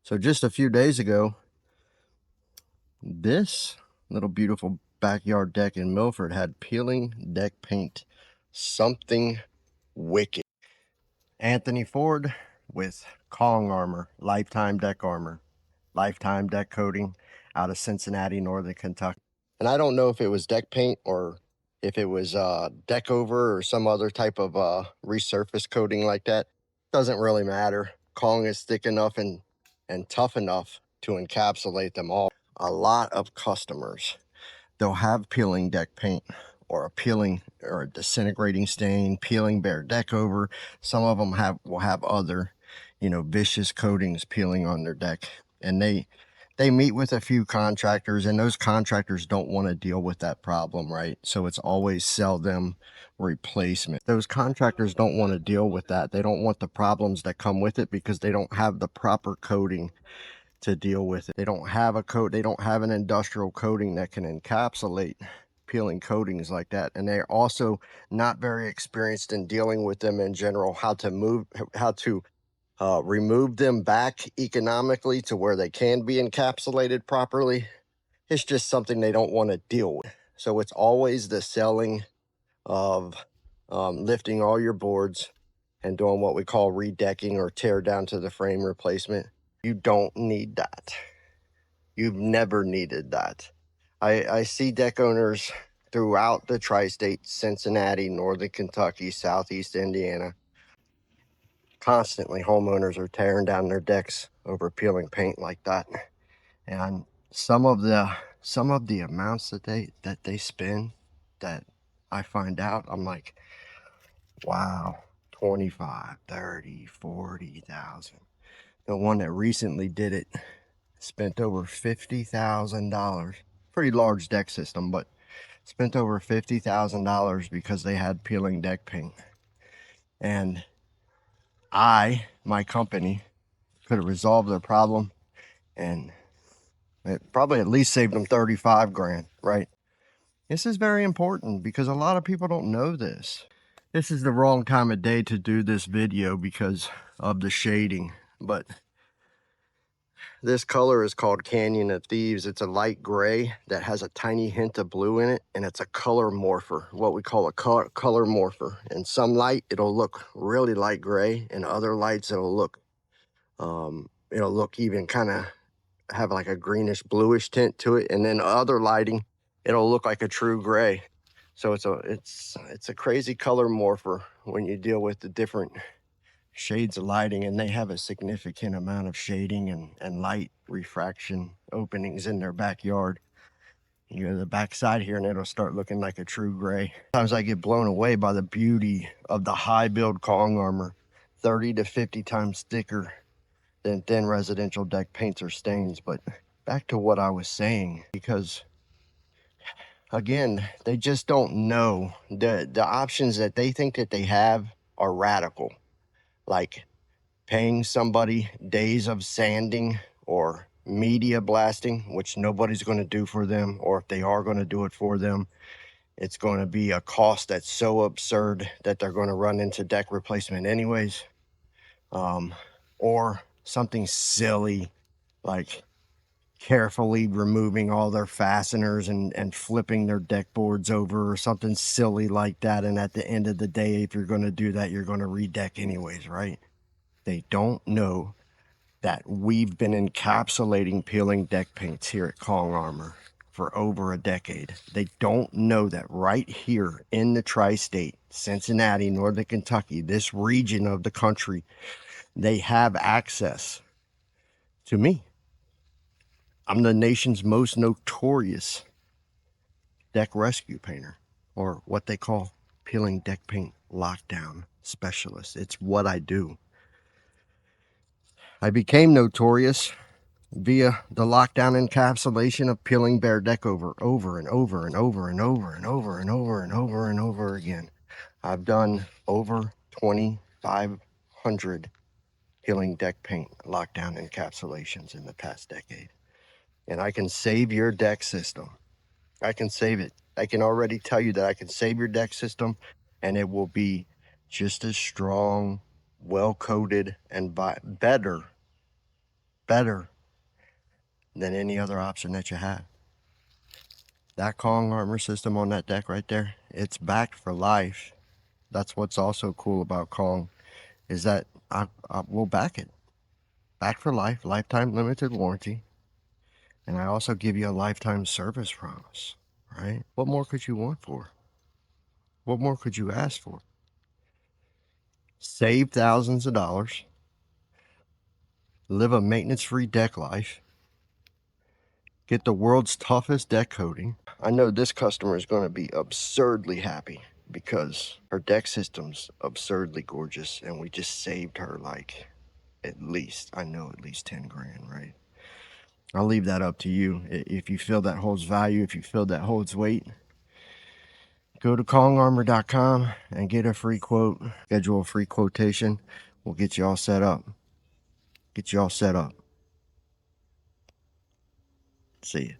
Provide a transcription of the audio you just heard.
So just a few days ago, this little beautiful backyard deck in Milford had peeling deck paint. Something wicked. Anthony Ford with Kong armor, lifetime deck armor, lifetime deck coating out of Cincinnati, northern Kentucky. And I don't know if it was deck paint or if it was deck over or some other type of resurface coating like that. Doesn't really matter. Kong is thick enough and tough enough to encapsulate them all. A lot of customers, they'll have peeling deck paint or a peeling or a disintegrating stain, Peeling Behr Deck Over. Some of them will have other, vicious coatings peeling on their deck. And they meet with a few contractors, and those contractors don't want to deal with that problem, right? So it's always sell them replacement. Those contractors don't want to deal with that. They don't want the problems that come with it because they don't have the proper coating to deal with it. They don't have an industrial coating that can encapsulate peeling coatings like that, and they're also not very experienced in dealing with them in general, how to remove them back economically to where they can be encapsulated properly. It's just something they don't want to deal with. So it's always the selling of lifting all your boards and doing what we call redecking or tear down to the frame replacement. You don't need that. You've never needed that. I see deck owners throughout the tri-state, Cincinnati, northern Kentucky, southeast Indiana. Constantly homeowners are tearing down their decks over peeling paint like that. And some of the amounts that they spend, that I find out, I'm like, wow, 25, 30, 40,000. The one that recently did it spent over $50,000. Pretty large deck system, but spent over $50,000 because they had peeling deck paint. And my company could have resolved their problem, and it probably at least saved them 35 grand, right? This is very important because a lot of people don't know this. This is the wrong time of day to do this video because of the shading, but this color is called Canyon of Thieves. It's a light gray that has a tiny hint of blue in it, and it's a color morpher, what we call a color morpher. In some light, it'll look really light gray, and other lights, it'll look even kind of have like a greenish bluish tint to it, and then other lighting, it'll look like a true gray. So it's a crazy color morpher when you deal with the different shades of lighting, and they have a significant amount of shading and light refraction openings in their backyard. You go to the backside here and it'll start looking like a true gray. Sometimes I get blown away by the beauty of the high build Kong armor, 30 to 50 times thicker than thin residential deck paints or stains. But back to what I was saying, because again, they just don't know the options that they think that they have are radical, like paying somebody days of sanding or media blasting, which nobody's going to do for them, or if they are going to do it for them, it's going to be a cost that's so absurd that they're going to run into deck replacement anyways. Or something silly like carefully removing all their fasteners and flipping their deck boards over, or something silly like that. And at the end of the day, if you're going to do that, you're going to redeck anyways, right? They don't know that we've been encapsulating peeling deck paints here at Kong Armor for over a decade. They don't know that right here in the tri-state, Cincinnati, northern Kentucky, this region of the country, they have access to me. I'm the nation's most notorious deck rescue painter, or what they call peeling deck paint lockdown specialist. It's what I do. I became notorious via the lockdown encapsulation of Peeling Behr Deck Over and over and over and over and over and over and over and over again. I've done over 2,500 peeling deck paint lockdown encapsulations in the past decade. And I can save your deck system. I can save it. I can already tell you that I can save your deck system, and it will be just as strong, well coated, and better better than any other option that you have. That Kong armor system on that deck right there, it's backed for life. That's what's also cool about Kong, is that I will back it. Back for life, lifetime limited warranty. And I also give you a lifetime service promise, right? What more could you want for? What more could you ask for? Save thousands of dollars, live a maintenance-free deck life, get the world's toughest deck coating. I know this customer is going to be absurdly happy because her deck system's absurdly gorgeous, and we just saved her like at least 10 grand, right? I'll leave that up to you. If you feel that holds value, if you feel that holds weight, go to kongarmor.com and get a free quote, schedule a free quotation. We'll get you all set up. See ya.